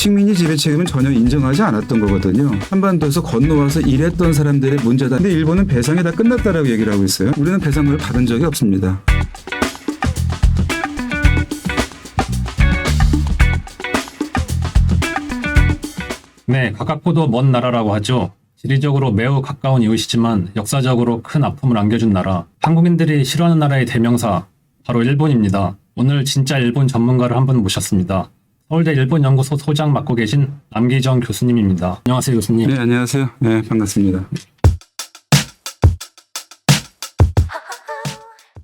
식민지 지배 책임은 전혀 인정하지 않았던 거거든요. 한반도에서 건너와서 일했던 사람들의 문제다. 근데 일본은 배상이 다 끝났다라고 얘기를 하고 있어요. 우리는 배상금을 받은 적이 없습니다. 네, 가깝고도 먼 나라라고 하죠. 지리적으로 매우 가까운 이웃이지만 역사적으로 큰 아픔을 안겨준 나라, 한국인들이 싫어하는 나라의 대명사, 바로 일본입니다. 오늘 진짜 일본 전문가를 한 분 모셨습니다. 서울대 일본연구소 소장 맡고 계신 남기정 교수님입니다. 안녕하세요, 교수님. 네, 안녕하세요. 네, 반갑습니다.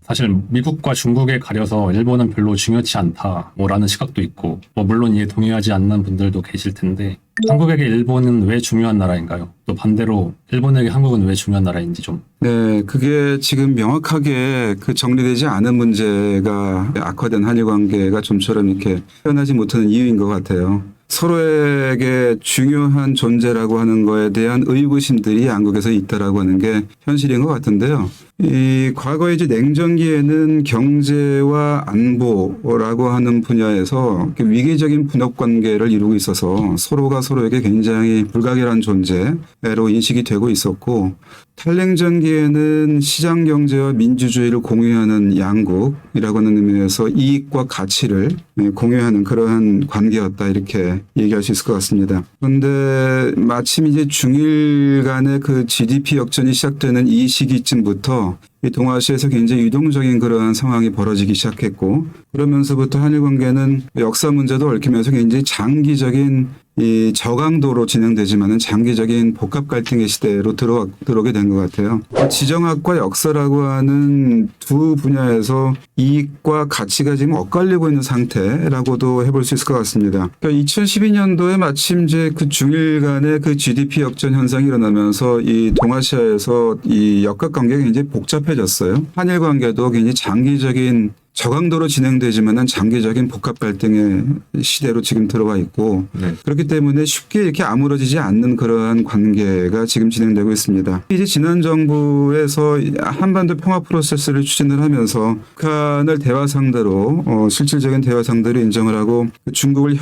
사실 미국과 중국에 가려서 일본은 별로 중요치 않다라는 시각도 있고, 물론 이에 동의하지 않는 분들도 계실 텐데, 한국에게 일본은 왜 중요한 나라인가요? 또 반대로 일본에게 한국은 왜 중요한 나라인지 좀. 네, 그게 지금 명확하게 정리되지 않은 문제가 악화된 한일 관계가 좀처럼 이렇게 표현하지 못하는 이유인 것 같아요. 서로에게 중요한 존재라고 하는 거에 대한 의구심들이 양국에서 있다라고 하는 게 현실인 것 같은데요. 이 과거에 이제 냉전기에는 경제와 안보라고 하는 분야에서 위계적인 분업 관계를 이루고 있어서 서로가 서로에게 굉장히 불가결한 존재로 인식이 되고 있었고, 탈냉전기에는 시장 경제와 민주주의를 공유하는 양국이라고 하는 의미에서 이익과 가치를 공유하는 그러한 관계였다, 이렇게 얘기할 수 있을 것 같습니다. 그런데 마침 이제 중일 간의 GDP 역전이 시작되는 이 시기쯤부터 이 동아시아에서 굉장히 유동적인 그러한 상황이 벌어지기 시작했고, 그러면서부터 한일 관계는 역사 문제도 얽히면서 굉장히 장기적인 이 저강도로 진행되지만은 장기적인 복합 갈등의 시대로 들어오게 된 것 같아요. 지정학과 역사라고 하는 두 분야에서 이익과 가치가 지금 엇갈리고 있는 상태라고도 해볼 수 있을 것 같습니다. 그러니까 2012년도에 마침 이제 중일 간의 GDP 역전 현상이 일어나면서 이 동아시아에서 이 역학 관계가 굉장히 복잡해졌어요. 한일 관계도 굉장히 장기적인 저강도로 진행되지만은 장기적인 복합 갈등의 시대로 지금 들어와 있고, 네. 그렇기 때문에 쉽게 이렇게 아무러지지 않는 그러한 관계가 지금 진행되고 있습니다. 이제 지난 정부에서 한반도 평화 프로세스를 추진을 하면서 북한을 대화 상대로 실질적인 대화 상대로 인정을 하고 중국을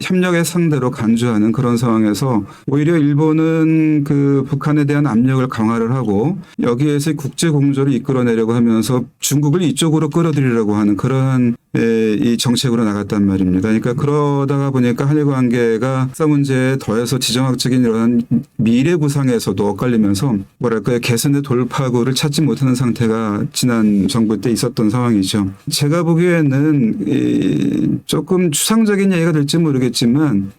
협력의 상대로 간주하는 그런 상황에서 오히려 일본은 북한에 대한 압력을 강화를 하고 여기에서 국제 공조를 이끌어내려고 하면서 중국을 이쪽으로 끌어들이려고 하는 그러한 이 정책으로 나갔단 말입니다. 그러니까 그러다가 보니까 한일 관계가 역사 문제에 더해서 지정학적인 이런 미래 구상에서도 엇갈리면서 개선의 돌파구를 찾지 못하는 상태가 지난 정부 때 있었던 상황이죠. 제가 보기에는 조금 추상적인 얘기가 될지 모르겠지만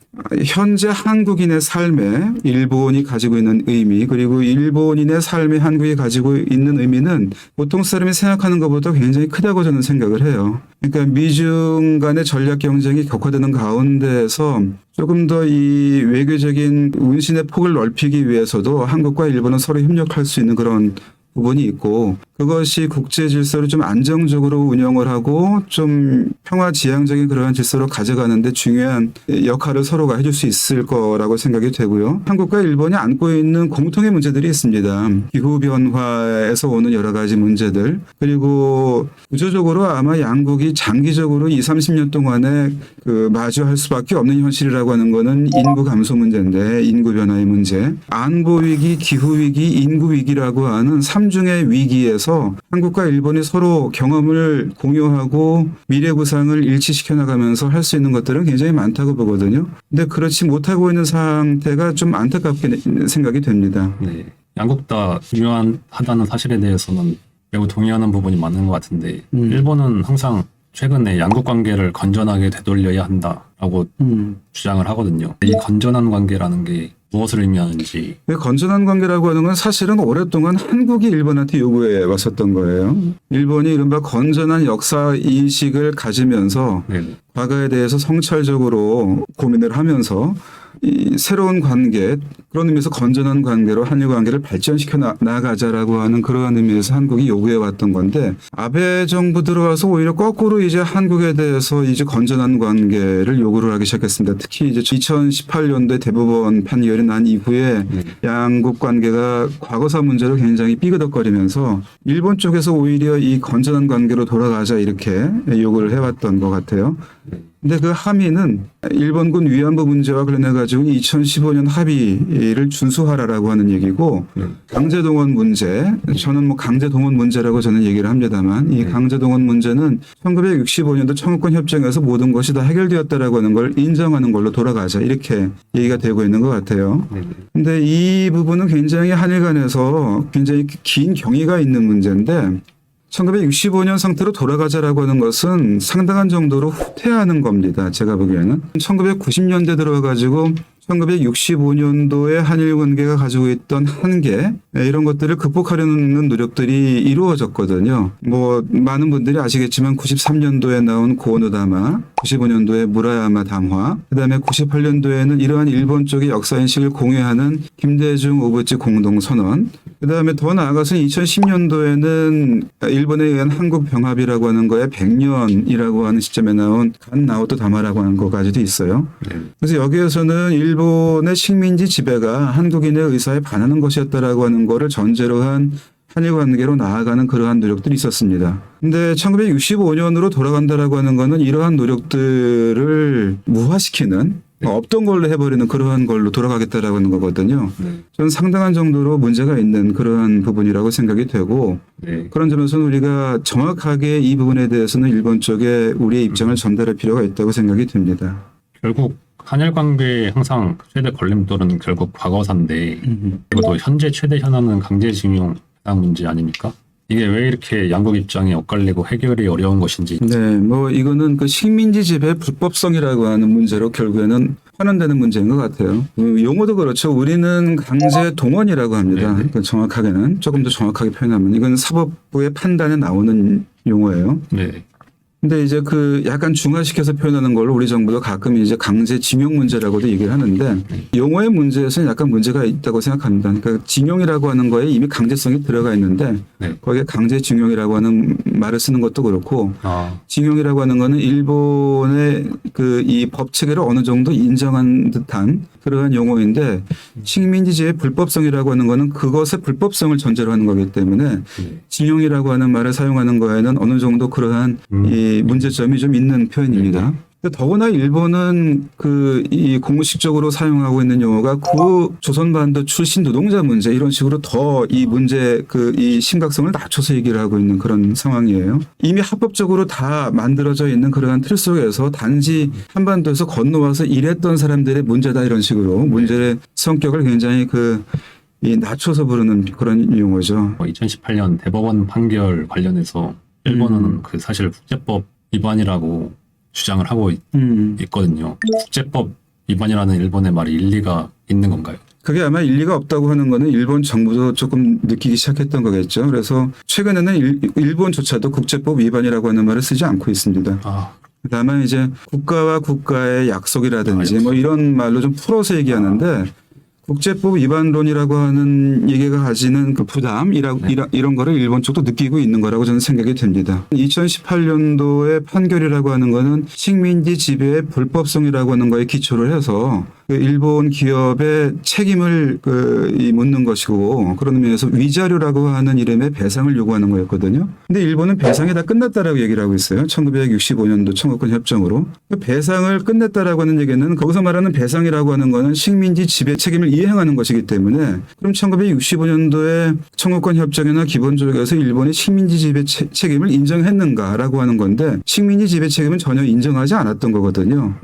현재 한국인의 삶에 일본이 가지고 있는 의미, 그리고 일본인의 삶에 한국이 가지고 있는 의미는 보통 사람이 생각하는 것보다 굉장히 크다고 저는 생각을 해요. 그러니까 미중 간의 전략 경쟁이 격화되는 가운데서 조금 더 이 외교적인 운신의 폭을 넓히기 위해서도 한국과 일본은 서로 협력할 수 있는 그런 부분이 있고, 그것이 국제 질서를 좀 안정적으로 운영을 하고 좀 평화지향적인 그러한 질서로 가져가는데 중요한 역할을 서로가 해줄 수 있을 거라고 생각이 되고요. 한국과 일본이 안고 있는 공통의 문제들이 있습니다. 기후변화에서 오는 여러 가지 문제들, 그리고 구조적으로 아마 양국이 장기적으로 20-30년 동안에 마주할 수밖에 없는 현실이라고 하는 거는 인구 감소 문제인데, 인구 변화의 문제, 안보 위기, 기후 위기, 인구 위기라고 하는 3중의 위기에서 한국과 일본이 서로 경험을 공유하고 미래 구상을 일치시켜 나가면서 할 수 있는 것들은 굉장히 많다고 보거든요. 근데 그렇지 못하고 있는 상태가 좀 안타깝게 생각이 됩니다. 네, 양국 다 중요하다는 사실에 대해서는 매우 동의하는 부분이 많은 것 같은데, 일본은 항상 최근에 양국 관계를 건전하게 되돌려야 한다라고 주장을 하거든요. 이 건전한 관계라는 게 무엇을 의미하는지. 건전한 관계라고 하는 건 사실은 오랫동안 한국이 일본한테 요구해 왔었던 거예요. 일본이 이른바 건전한 역사 인식을 가지면서 네네. 과거에 대해서 성찰적으로 고민을 하면서 이 새로운 관계, 그런 의미에서 건전한 관계로 한일 관계를 발전시켜 나가자라고 하는 그러한 의미에서 한국이 요구해 왔던 건데, 아베 정부 들어와서 오히려 거꾸로 이제 한국에 대해서 이제 건전한 관계를 요구를 하기 시작했습니다. 특히 이제 2018년도에 대법원 판결이 난 이후에 양국 관계가 과거사 문제로 굉장히 삐그덕거리면서 일본 쪽에서 오히려 이 건전한 관계로 돌아가자 이렇게 요구를 해왔던 것 같아요. 근데 그 함의는 일본군 위안부 문제와 관련해 가지고 2015년 합의를 준수하라라고 하는 얘기고 강제동원 문제, 저는 뭐 강제동원 문제라고 저는 얘기를 합니다만 이 강제동원 문제는 1965년도 청구권 협정에서 모든 것이 다 해결되었다라고 하는 걸 인정하는 걸로 돌아가자 이렇게 얘기가 되고 있는 것 같아요. 근데 이 부분은 굉장히 한일 간에서 굉장히 긴 경위가 있는 문제인데 1965년 상태로 돌아가자라고 하는 것은 상당한 정도로 후퇴하는 겁니다. 제가 보기에는. 1990년대 들어가지고 1965년도에 한일 관계가 가지고 있던 한계 이런 것들을 극복하려는 노력들이 이루어졌거든요. 뭐 많은 분들이 아시겠지만 93년도에 나온 고노다마, 95년도에 무라야마 담화, 그다음에 98년도에는 이러한 일본 쪽의 역사인식을 공유하는 김대중 오부치 공동선언, 그다음에 더 나아가서 2010년도에는 일본에 의한 한국 병합이라고 하는 거에 100년이라고 하는 시점에 나온 간 나오토 다마라고 하는 것까지도 있어요. 그래서 여기에서는 일본의 식민지 지배가 한국인의 의사에 반하는 것이었다라고 하는 거를 전제로 한 한일 관계로 나아가는 그러한 노력들이 있었습니다. 근데 1965년으로 돌아간다라고 하는 거는 이러한 노력들을 무화시키는 없던 걸로 해버리는 그러한 걸로 돌아가겠다라고 하는 거거든요. 저는 상당한 정도로 문제가 있는 그러한 부분이라고 생각이 되고 그런 점에서는 우리가 정확하게 이 부분에 대해서는 일본 쪽에 우리의 입장을 전달할 필요가 있다고 생각이 듭니다. 결국 한일 관계의 항상 최대 걸림돌은 결국 과거사인데 그것도 현재 최대 현안은 강제징용 해당 문제 아닙니까? 이게 왜 이렇게 양국 입장이 엇갈리고 해결이 어려운 것인지. 네, 뭐 이거는 그 식민지 지배 불법성이라고 하는 문제로 결국에는 환원되는 문제인 것 같아요. 용어도 그렇죠. 우리는 강제 동원이라고 합니다. 그러니까 정확하게는 조금 더 정확하게 표현하면 이건 사법부의 판단에 나오는 용어예요. 네. 근데 이제 그 약간 중화시켜서 표현하는 걸로 우리 정부도 가끔 이제 강제 징용 문제라고도 얘기를 하는데 용어의 문제에서는 약간 문제가 있다고 생각합니다. 그러니까 징용이라고 하는 거에 이미 강제성이 들어가 있는데 거기에 강제 징용이라고 하는 말을 쓰는 것도 그렇고 징용이라고 하는 거는 일본의 그 이 법 체계를 어느 정도 인정한 듯한 그러한 용어인데 식민지지의 불법성이라고 하는 거는 그것의 불법성을 전제로 하는 거기 때문에 징용이라고 하는 말을 사용하는 거에는 어느 정도 그러한 이 문제점이 좀 있는 표현입니다. 더구나 일본은 이 공식적으로 사용하고 있는 용어가 구조선반도 출신 노동자 문제 이런 식으로 더 이 문제 이 심각성을 낮춰서 얘기를 하고 있는 그런 상황이에요. 이미 합법적으로 다 만들어져 있는 그러한 틀 속에서 단지 한반도에서 건너와서 일했던 사람들의 문제다 이런 식으로 문제의 성격을 굉장히 이 낮춰서 부르는 그런 용어죠. 2018년 대법원 판결 관련해서 일본은 사실 국제법 위반이라고 주장을 하고 있거든요. 국제법 위반이라는 일본의 말이 일리가 있는 건가요? 그게 아마 일리가 없다고 하는 거는 일본 정부도 조금 느끼기 시작했던 거겠죠. 그래서 최근에는 일본조차도 국제법 위반이라고 하는 말을 쓰지 않고 있습니다. 다만 이제 국가와 국가의 약속이라든지 뭐 이런 말로 좀 풀어서 얘기하는데 국제법 위반론이라고 하는 얘기가 가지는 그 부담 이런 거를 일본 쪽도 느끼고 있는 거라고 저는 생각이 됩니다. 2018년도의 판결이라고 하는 거는 식민지 지배의 불법성이라고 하는 거에 기초를 해서 일본 기업의 책임을 묻는 것이고 그런 의미에서 위자료라고 하는 이름의 배상을 요구하는 거였거든요. 근데 일본은 배상이 다 끝났다라고 얘기를 하고 있어요. 1965년도 청구권 협정으로. 배상을 끝냈다라고 하는 얘기는 거기서 말하는 배상이라고 하는 거는 식민지 지배 책임을 이행하는 것이기 때문에 그럼 1965년도에 청구권 협정이나 기본조약에서 일본의 식민지 지배 책임을 인정했는가라고 하는 건데 식민지 지배 책임은 전혀 인정하지 않았던 거거든요.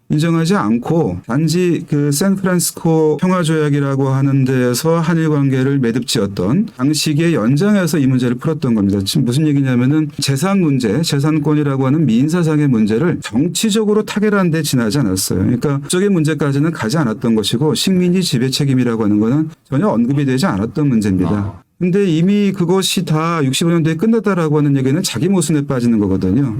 인정하지 않고 단지 샌프란시스코 평화조약이라고 하는 데에서 한일 관계를 매듭지었던 방식의 연장해서 이 문제를 풀었던 겁니다. 지금 무슨 얘기냐면은 재산 문제, 재산권이라고 하는 민사상의 문제를 정치적으로 타결하는 데 지나지 않았어요. 그러니까 법적의 문제까지는 가지 않았던 것이고 식민지 지배 책임이라고 하는 거는 전혀 언급이 되지 않았던 문제입니다. 근데 이미 그것이 다 65년도에 끝났다라고 하는 얘기는 자기 모순에 빠지는 거거든요.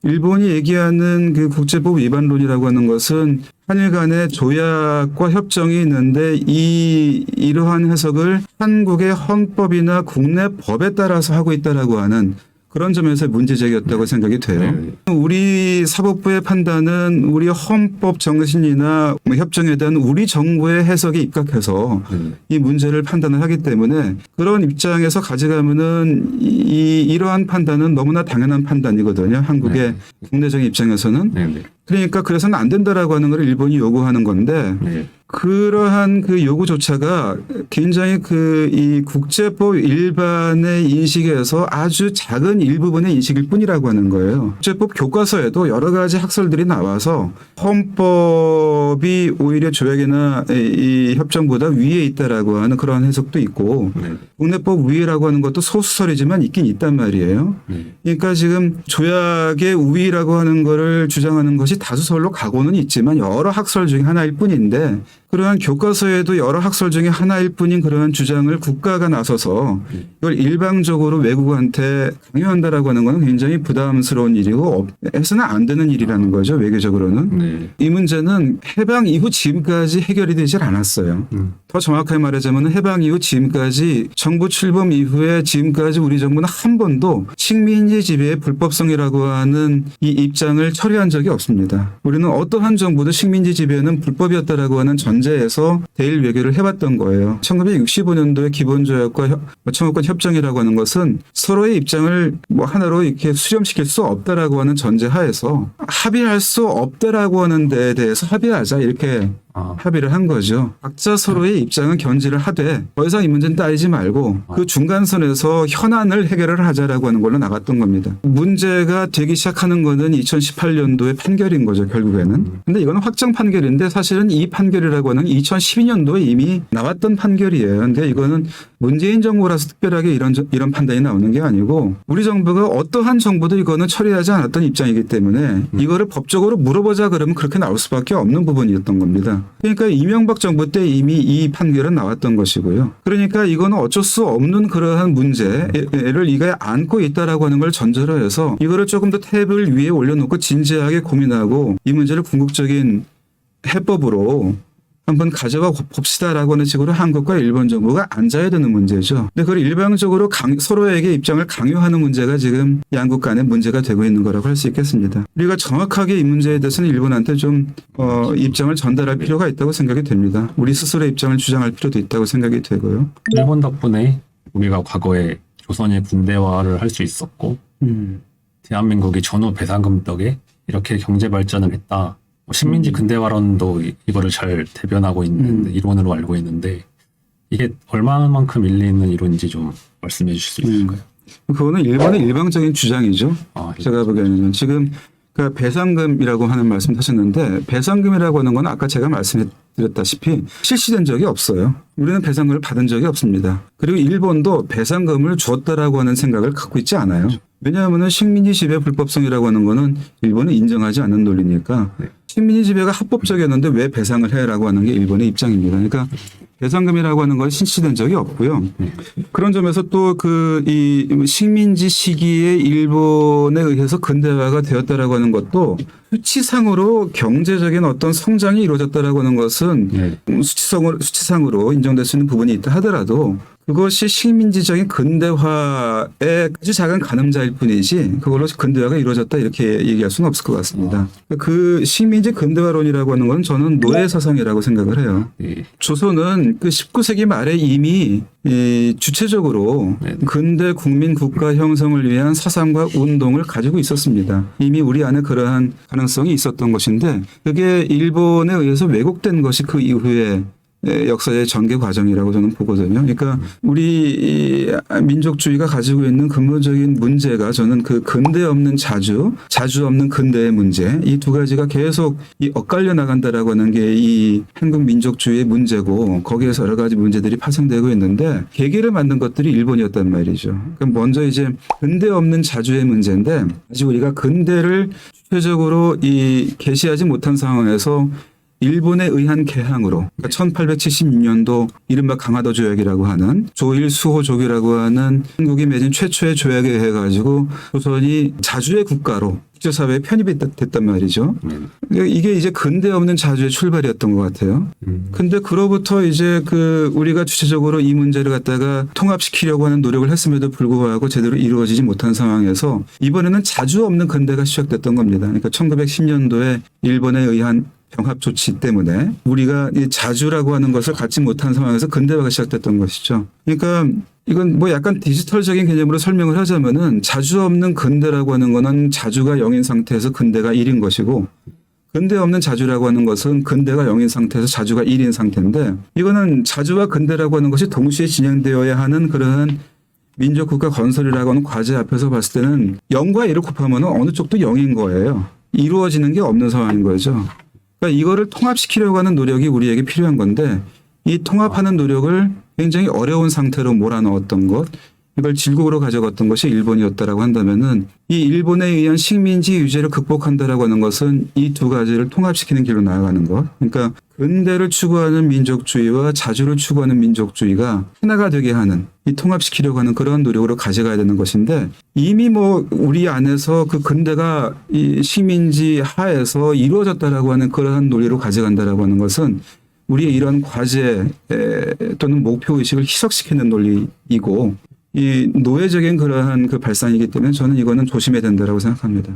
일본이 얘기하는 그 국제법 위반론이라고 하는 것은 한일 간의 조약과 협정이 있는데 이러한 해석을 한국의 헌법이나 국내 법에 따라서 하고 있다라고 하는 그런 점에서 문제제기였다고 생각이 돼요. 우리 사법부의 판단은 우리 헌법 정신이나 협정에 대한 우리 정부의 해석에 입각해서 이 문제를 판단을 하기 때문에 그런 입장에서 가져가면은 이러한 판단은 너무나 당연한 판단이거든요. 한국의 국내적인 입장에서는. 그러니까 그래서는 안 된다라고 하는 걸 일본이 요구하는 건데 네. 그러한 그 요구조차가 굉장히 이 국제법 일반의 인식에서 아주 작은 일부분의 인식일 뿐이라고 하는 거예요. 국제법 교과서에도 여러 가지 학설들이 나와서 헌법이 오히려 조약이나 이 협정보다 위에 있다라고 하는 그런 해석도 있고 네. 국내법 위라고 하는 것도 소수설이지만 있긴 있단 말이에요. 네. 그러니까 지금 조약의 우위라고 하는 거를 주장하는 것이 다수설로 가고는 있지만 여러 학설 중에 하나일 뿐인데 그러한 교과서에도 여러 학설 중에 하나일 뿐인 그러한 주장을 국가가 나서서 이걸 일방적으로 외국한테 강요한다라고 하는 건 굉장히 부담스러운 일이고 해서는 안 되는 일이라는 거죠. 외교적으로는. 네. 이 문제는 해방 이후 지금까지 해결이 되질 않았어요. 더 정확하게 말하자면 해방 이후 지금까지 정부 출범 이후에 지금까지 우리 정부는 한 번도 식민지 지배의 불법성이라고 하는 이 입장을 처리한 적이 없습니다. 우리는 어떠한 정부도 식민지 지배는 불법이었다라고 하는 전제에서 대일 외교를 해왔던 거예요. 1965년도에 기본조약과 청구권 협정이라고 하는 것은 서로의 입장을 하나로 이렇게 수렴시킬 수 없다라고 하는 전제하에서 합의할 수 없다라고 하는 데에 대해서 합의하자 이렇게 합의를 한 거죠. 각자 서로의 입장은 견지를 하되 더 이상 이 문제는 따지지 말고 그 중간선에서 현안을 해결을 하자라고 하는 걸로 나갔던 겁니다. 문제가 되기 시작하는 거는 2018년도의 판결인 거죠. 결국에는. 근데 이거는 확정 판결인데 사실은 이 판결이라고 하는 2012년도에 이미 나왔던 판결이에요. 근데 이거는 문재인 정부라서 특별하게 이런 판단이 나오는 게 아니고 우리 정부가 어떠한 정부도 이거는 처리하지 않았던 입장이기 때문에 이거를 법적으로 물어보자 그러면 그렇게 나올 수밖에 없는 부분이었던 겁니다. 그러니까 이명박 정부 때 이미 이 판결은 나왔던 것이고요. 그러니까 이거는 어쩔 수 없는 그러한 문제를 이가 안고 있다라고 하는 걸 전제로 해서 이거를 조금 더 탭을 위에 올려놓고 진지하게 고민하고 이 문제를 궁극적인 해법으로 한번 가져가 봅시다라고 하는 식으로 한국과 일본 정부가 앉아야 되는 문제죠. 근데 그걸 일방적으로 서로에게 입장을 강요하는 문제가 지금 양국 간의 문제가 되고 있는 거라고 할 수 있겠습니다. 우리가 정확하게 이 문제에 대해서는 일본한테 좀 입장을 전달할 필요가 있다고 생각이 됩니다. 우리 스스로의 입장을 주장할 필요도 있다고 생각이 되고요. 일본 덕분에 우리가 과거에 조선의 군대화를 할 수 있었고 대한민국이 전후 배상금 덕에 이렇게 경제 발전을 했다. 식민지 근대화론도 이거를 잘 대변하고 있는 이론으로 알고 있는데 이게 얼마만큼 일리 있는 이론인지 좀 말씀해 주실 수 있을까요? 그거는 일본의 일방적인 주장이죠. 예. 제가 보기에는 지금 그 배상금이라고 하는 말씀하셨는데 배상금이라고 하는 건 아까 제가 말씀드렸다시피 실시된 적이 없어요. 우리는 배상금을 받은 적이 없습니다. 그리고 일본도 배상금을 주었다라고 하는 생각을 갖고 있지 않아요. 왜냐하면 식민지 지배 불법성이라고 하는 거는 일본은 인정하지 않는 논리니까 식민지 지배가 합법적이었는데 왜 배상을 해라고 하는 게 일본의 입장입니다. 그러니까 배상금이라고 하는 건 실시된 적이 없고요. 그런 점에서 또 이 식민지 시기에 일본에 의해서 근대화가 되었다라고 하는 것도 수치상으로 경제적인 어떤 성장이 이루어졌다라고 하는 것은 수치상으로 인정될 수 있는 부분이 있다 하더라도 그것이 식민지적인 근대화의 아주 작은 가늠자일 뿐이지 그걸로 근대화가 이루어졌다 이렇게 얘기할 수는 없을 것 같습니다. 그 식민지 근대화론이라고 하는 건 저는 노예 사상이라고 생각을 해요. 조선은 그 19세기 말에 이미 주체적으로 근대 국민 국가 형성을 위한 사상과 운동을 가지고 있었습니다. 이미 우리 안에 그러한 가능성이 있었던 것인데 그게 일본에 의해서 왜곡된 것이 그 이후에 역사의 전개 과정이라고 저는 보거든요. 그러니까 우리 민족주의가 가지고 있는 근본적인 문제가 저는 그 근대 없는 자주 없는 근대의 문제 이 두 가지가 계속 엇갈려 나간다라고 하는 게 이 한국 민족주의의 문제고 거기에서 여러 가지 문제들이 파생되고 있는데 계기를 만든 것들이 일본이었단 말이죠. 그럼 먼저 이제 근대 없는 자주의 문제인데 아직 우리가 근대를 주체적으로 개시하지 못한 상황에서 일본에 의한 개항으로 그러니까 1876년도 이른바 강화도 조약이라고 하는 조일 수호 조기라고 하는 한국이 맺은 최초의 조약에 의해 가지고 조선이 자주의 국가로 국제사회에 편입이 됐단 말이죠. 이게 이제 근대 없는 자주의 출발이었던 것 같아요. 근데 그로부터 이제 우리가 주체적으로 이 문제를 갖다가 통합시키려고 하는 노력을 했음에도 불구하고 제대로 이루어지지 못한 상황에서 이번에는 자주 없는 근대가 시작됐던 겁니다. 그러니까 1910년도에 일본에 의한 병합 조치 때문에 우리가 이 자주라고 하는 것을 갖지 못한 상황에서 근대화가 시작됐던 것이죠. 그러니까 이건 약간 디지털적인 개념으로 설명을 하자면은 자주 없는 근대라고 하는 거는 자주가 0인 상태에서 근대가 1인 것이고 근대 없는 자주라고 하는 것은 근대가 0인 상태에서 자주가 1인 상태인데 이거는 자주와 근대라고 하는 것이 동시에 진행되어야 하는 그러한 민족 국가 건설이라고 하는 과제 앞에서 봤을 때는 0과 1을 곱하면 어느 쪽도 0인 거예요. 이루어지는 게 없는 상황인 거죠. 그러니까 이거를 통합시키려고 하는 노력이 우리에게 필요한 건데 이 통합하는 노력을 굉장히 어려운 상태로 몰아넣었던 것, 이걸 질국으로 가져갔던 것이 일본이었다라고 한다면은 이 일본에 의한 식민지 유죄를 극복한다라고 하는 것은 이 두 가지를 통합시키는 길로 나아가는 것. 그러니까 근대를 추구하는 민족주의와 자주를 추구하는 민족주의가 하나가 되게 하는 이 통합시키려고 하는 그런 노력으로 가져가야 되는 것인데 이미 뭐 우리 안에서 그 근대가 이 식민지 하에서 이루어졌다라고 하는 그러한 논리로 가져간다라고 하는 것은 우리의 이런 과제 또는 목표 의식을 희석시키는 논리이고 이 노예적인 그러한 그 발상이기 때문에 저는 이거는 조심해야 된다라고 생각합니다.